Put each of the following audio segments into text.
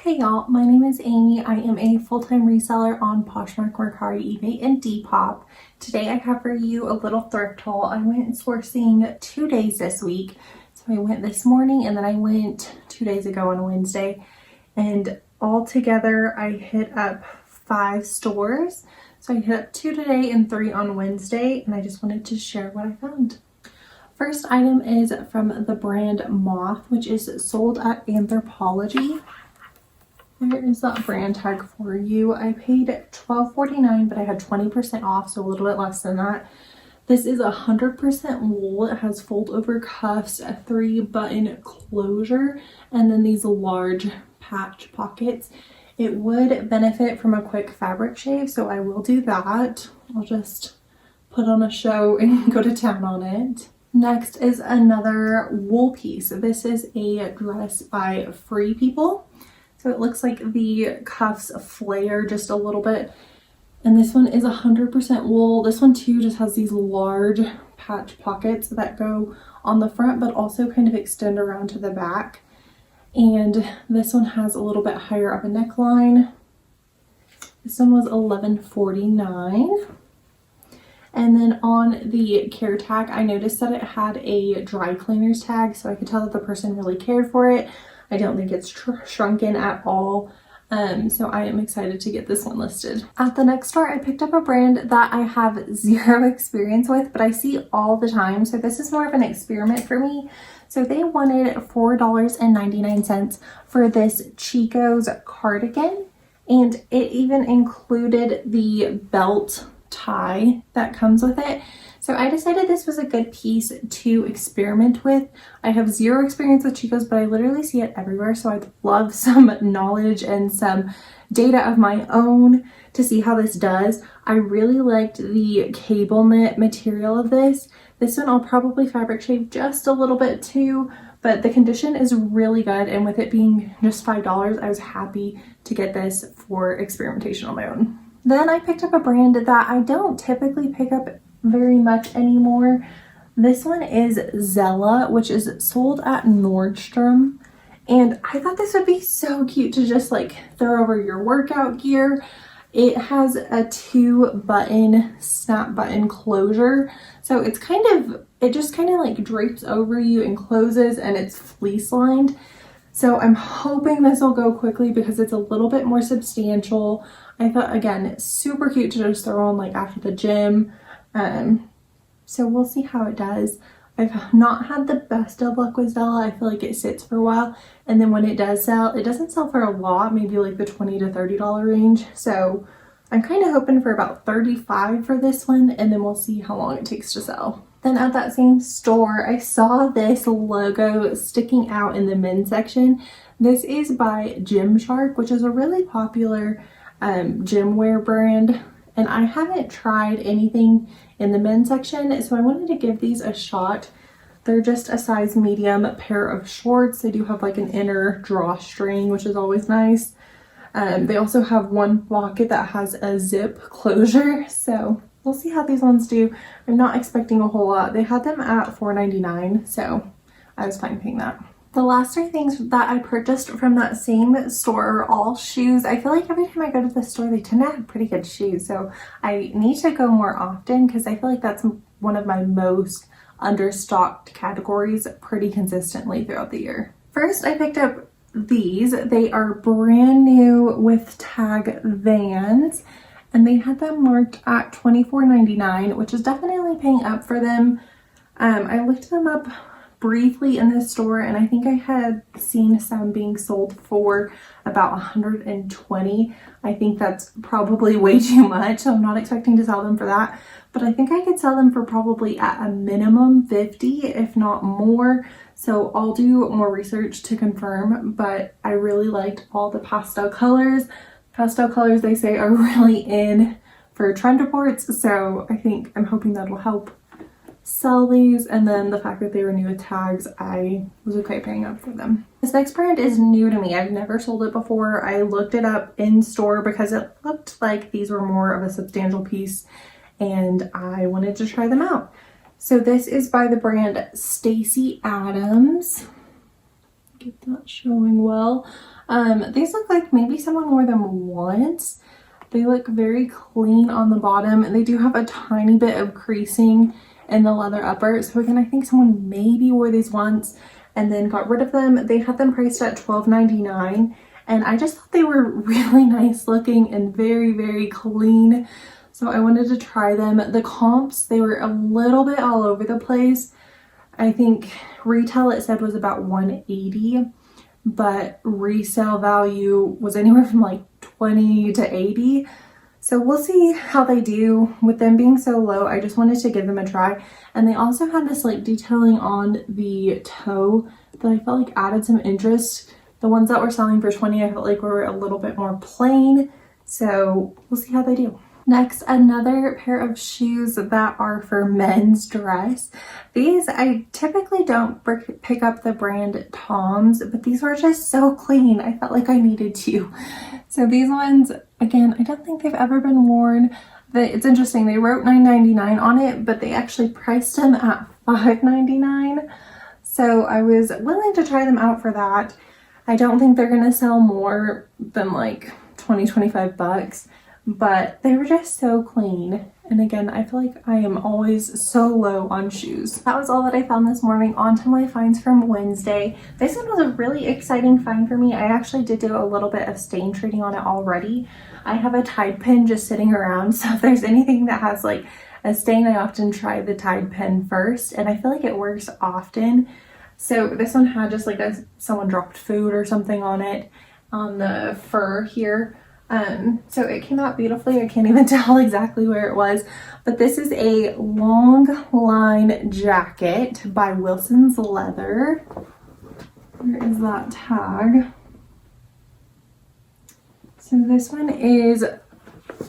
Hey y'all, my name is Amy. I am a full-time reseller on Poshmark, Mercari, eBay, and Depop. Today I have for you a little thrift haul. I went sourcing 2 days this week. So I went this morning and then I went 2 days ago on Wednesday. And all together I hit up 5 stores. So I hit up 2 today and 3 on Wednesday, and I just wanted to share what I found. First item is from the brand Moth, which is sold at Anthropologie. There is that brand tag for you. I paid $12.49, but I had 20% off, so a little bit less than that. This is 100% wool. It has fold over cuffs, a 3-button closure, and then these large patch pockets. It would benefit from a quick fabric shave, so I will do that. I'll just put on a show and go to town on it. Next is another wool piece. This is a dress by Free People. So it looks like the cuffs flare just a little bit. And this one is 100% wool. This one too just has these large patch pockets that go on the front, but also kind of extend around to the back. And this one has a little bit higher up a neckline. This one was $11.49. And then on the care tag, I noticed that it had a dry cleaners tag, so I could tell that the person really cared for it. I don't think it's shrunken at all. So I am excited to get this one listed. At the next store, I picked up a brand that I have zero experience with, but I see all the time. So this is more of an experiment for me. So they wanted $4.99 for this Chico's cardigan, and it even included the belt tie that comes with it. So I decided this was a good piece to experiment with. I have zero experience with Chico's, but I literally see it everywhere. So I'd love some knowledge and some data of my own to see how this does. I really liked the cable knit material of this. This one I'll probably fabric shave just a little bit too, but the condition is really good. And with it being just $5, I was happy to get this for experimentation on my own. Then I picked up a brand that I don't typically pick up very much anymore. This one is Zella, which is sold at Nordstrom. And I thought this would be so cute to just like throw over your workout gear. It has a 2-button snap button closure. So it's it just kind of like drapes over you and closes, and it's fleece lined. So I'm hoping this will go quickly because it's a little bit more substantial. I thought, again, super cute to just throw on like after the gym. So we'll see how it does. I've not had the best of luck with Zella. I feel like it sits for a while, and then when it does sell, it doesn't sell for a lot, maybe like the $20 to $30 range. So I'm kind of hoping for about $35 for this one, and then we'll see how long it takes to sell. Then at that same store, I saw this logo sticking out in the men's section. This is by Gymshark, which is a really popular gym wear brand. And I haven't tried anything in the men's section, so I wanted to give these a shot. They're just a size medium pair of shorts. They do have like an inner drawstring, which is always nice. They also have one pocket that has a zip closure, so we'll see how these ones do. I'm not expecting a whole lot. They had them at $4.99, so I was fine paying that. The last 3 things that I purchased from that same store are all shoes. I feel like every time I go to the store, they tend to have pretty good shoes. So I need to go more often because I feel like that's one of my most understocked categories pretty consistently throughout the year. First, I picked up these. They are brand new with tag Vans, and they had them marked at $24.99, which is definitely paying up for them. I looked them up briefly in this store, and I think I had seen some being sold for about $120. I think that's probably way too much, so I'm not expecting to sell them for that, but I think I could sell them for probably at a minimum $50, if not more. So I'll do more research to confirm, but I really liked all the pastel colors. Pastel colors, they say, are really in for trend reports, so I'm hoping that'll help sell these. And then the fact that they were new with tags, I was okay paying up for them. This next brand is new to me. I've never sold it before. I looked it up in store because it looked like these were more of a substantial piece and I wanted to try them out. So this is by the brand Stacy Adams. Get that showing well. These look like maybe someone wore them once. They look very clean on the bottom. They do have a tiny bit of creasing in the leather upper. So again, I think someone maybe wore these once and then got rid of them. They had them priced at $12.99, and I just thought they were really nice looking and very, very clean. So I wanted to try them. The comps, they were a little bit all over the place. I think retail it said was about $180, but resale value was anywhere from like $20 to $80. So we'll see how they do. With them being so low, I just wanted to give them a try. And they also had this like detailing on the toe that I felt like added some interest. The ones that were selling for $20, I felt like were a little bit more plain. So we'll see how they do. Next, another pair of shoes that are for men's dress. These, I typically don't pick up the brand Tom's, but these were just so clean. I felt like I needed to. So these ones, again, I don't think they've ever been worn. It's interesting, they wrote $9.99 on it, but they actually priced them at $5.99. So I was willing to try them out for that. I don't think they're gonna sell more than like 25 bucks. But they were just so clean. And again, I feel like I am always so low on shoes. That was all that I found this morning. On to my finds from Wednesday. This one was a really exciting find for me. I actually did do a little bit of stain treating on it already. I have a Tide pen just sitting around, so if there's anything that has like a stain, I often try the Tide pen first, and I feel like it works often. So this one had just like someone dropped food or something on it, on the fur here. So it came out beautifully. I can't even tell exactly where it was, but this is a long line jacket by Wilson's Leather. Where is that tag? So this one is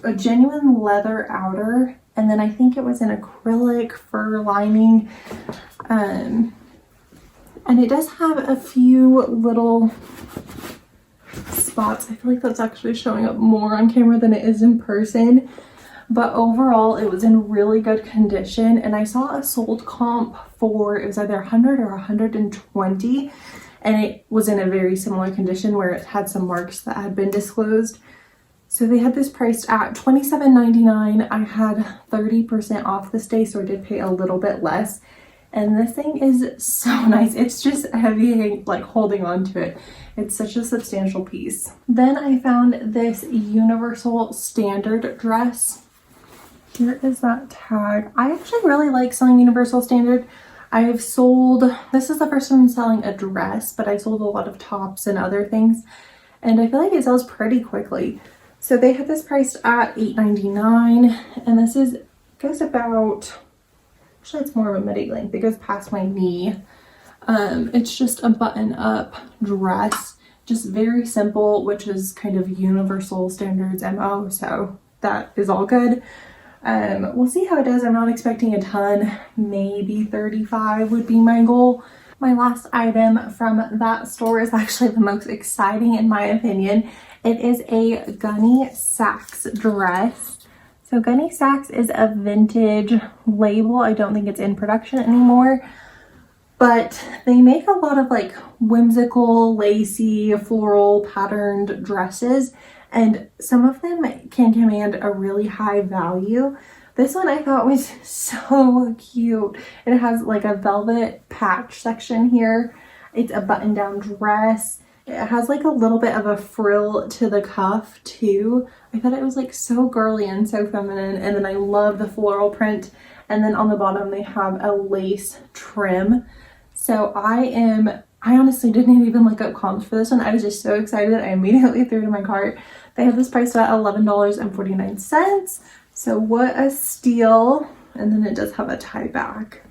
a genuine leather outer, and then I think it was an acrylic fur lining. And it does have a few little spots. I feel like that's actually showing up more on camera than it is in person, but overall it was in really good condition. And I saw a sold comp for, it was either 100 or 120, and it was in a very similar condition where it had some marks that had been disclosed. So they had this priced at $27.99. I had 30% off this day, so I did pay a little bit less. And this thing is so nice. It's just heavy, like holding on to it. It's such a substantial piece. Then I found this universal standard dress. Here is that tag. I actually really like selling universal standard. I've sold, this is the first time I'm selling a dress, but I sold a lot of tops and other things, and I feel like it sells pretty quickly. So they had this priced at $8.99, and this goes about, actually it's more of a midi length. It goes past my knee. It's just a button-up dress, just very simple, which is kind of universal standards MO, so that is all good. We'll see how it does. I'm not expecting a ton. Maybe 35 would be my goal. My last item from that store is actually the most exciting in my opinion. It is a Gunny Sacks dress. So Gunny Sacks is a vintage label. I don't think it's in production anymore, but they make a lot of like whimsical, lacy, floral patterned dresses, and some of them can command a really high value. This one I thought was so cute. It has like a velvet patch section here. It's a button-down dress. It has like a little bit of a frill to the cuff too. I thought it was like so girly and so feminine, and then I love the floral print, and then on the bottom they have a lace trim. So I honestly didn't even look up comps for this one. I was just so excited. I immediately threw it in my cart. They have this priced at $11.49. So what a steal. And then it does have a tie back.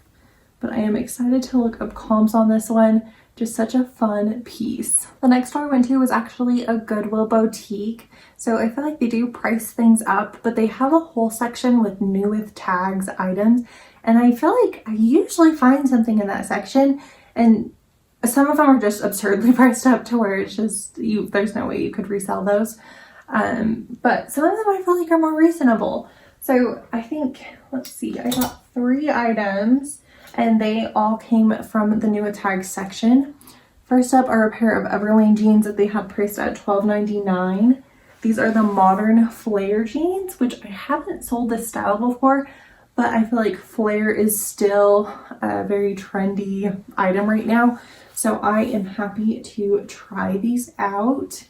But I am excited to look up comps on this one. Just such a fun piece. The next store I went to was actually a Goodwill boutique. So I feel like they do price things up, but they have a whole section with new with tags items. And I feel like I usually find something in that section, and some of them are just absurdly priced up to where it's just, there's no way you could resell those. But some of them I feel like are more reasonable. So I think, let's see, I got 3 items and they all came from the new with tags section. First up are a pair of Everlane jeans that they had priced at $12.99. These are the modern flare jeans, which I haven't sold this style before, but I feel like flare is still a very trendy item right now. So I am happy to try these out.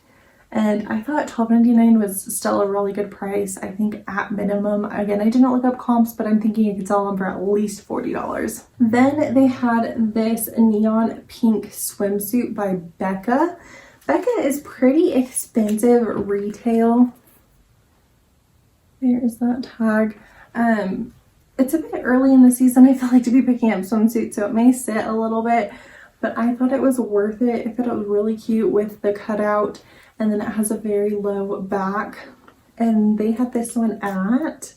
And I thought $12.99 was still a really good price. I think at minimum, again, I didn't look up comps, but I'm thinking I could sell them for at least $40. Then they had this neon pink swimsuit by Becca. Becca is pretty expensive retail. There's that tag. It's a bit early in the season, I feel like, to be picking up swimsuits, so it may sit a little bit, but I thought it was worth it. I thought it was really cute with the cutout, and then it has a very low back, and they had this one at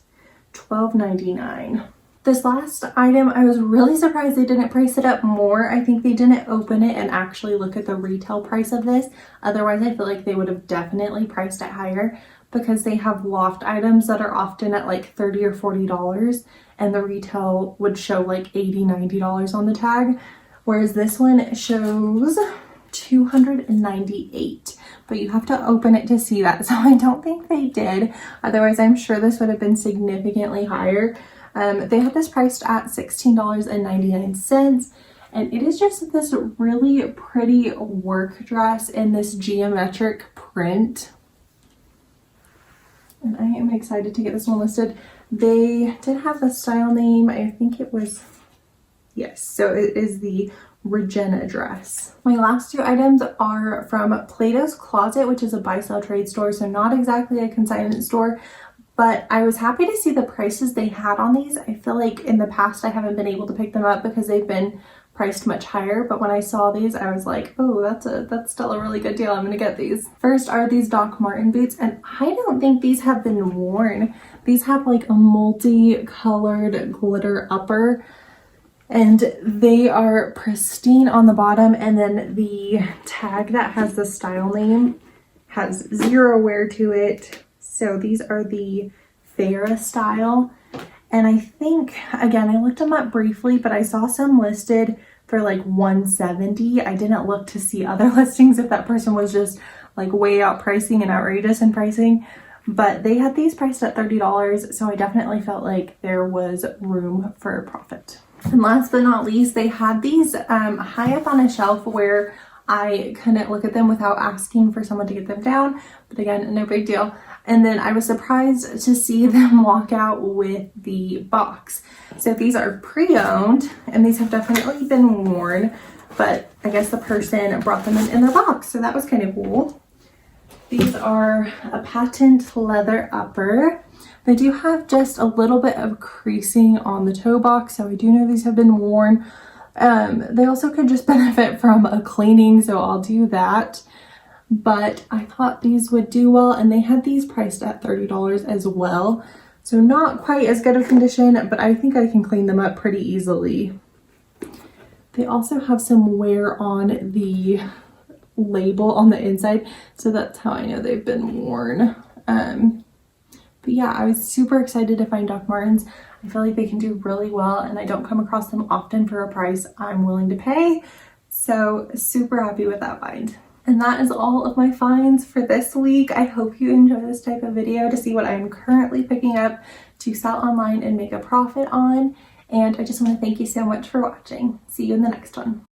$12.99. This last item, I was really surprised they didn't price it up more. I think they didn't open it and actually look at the retail price of this. Otherwise, I feel like they would have definitely priced it higher, because they have loft items that are often at like $30 or $40, and the retail would show like $80, $90 on the tag. Whereas this one shows $298, but you have to open it to see that. So I don't think they did. Otherwise, I'm sure this would have been significantly higher. They had this priced at $16.99, and it is just this really pretty work dress in this geometric print. And I am excited to get this one listed. They did have the style name. I think it was, yes, so it is the Regina dress. My last two items are from Plato's Closet, which is a buy-sell trade store, so not exactly a consignment store, but I was happy to see the prices they had on these. I feel like in the past I haven't been able to pick them up because they've been priced much higher, but when I saw these, I was like, oh, that's still a really good deal. I'm gonna get these. First are these Doc Marten boots, and I don't think these have been worn. These have like a multi-colored glitter upper, and they are pristine on the bottom, and then the tag that has the style name has zero wear to it. So these are the Farrah style. And I think, again, I looked them up briefly, but I saw some listed for like $170. I didn't look to see other listings if that person was just like way out pricing and outrageous in pricing. But they had these priced at $30, so I definitely felt like there was room for profit. And last but not least, they had these high up on a shelf where I couldn't look at them without asking for someone to get them down. But again, no big deal. And then I was surprised to see them walk out with the box. So these are pre-owned, and these have definitely been worn, but I guess the person brought them in their box, so that was kind of cool. These are a patent leather upper. They do have just a little bit of creasing on the toe box, so I do know these have been worn. They also could just benefit from a cleaning, so I'll do that. But I thought these would do well, and they had these priced at $30 as well. So not quite as good of condition, but I think I can clean them up pretty easily. They also have some wear on the label on the inside, so that's how I know they've been worn. But yeah, I was super excited to find Doc Martens. I feel like they can do really well, and I don't come across them often for a price I'm willing to pay. So super happy with that find. And that is all of my finds for this week. I hope you enjoy this type of video to see what I'm currently picking up to sell online and make a profit on. And I just want to thank you so much for watching. See you in the next one.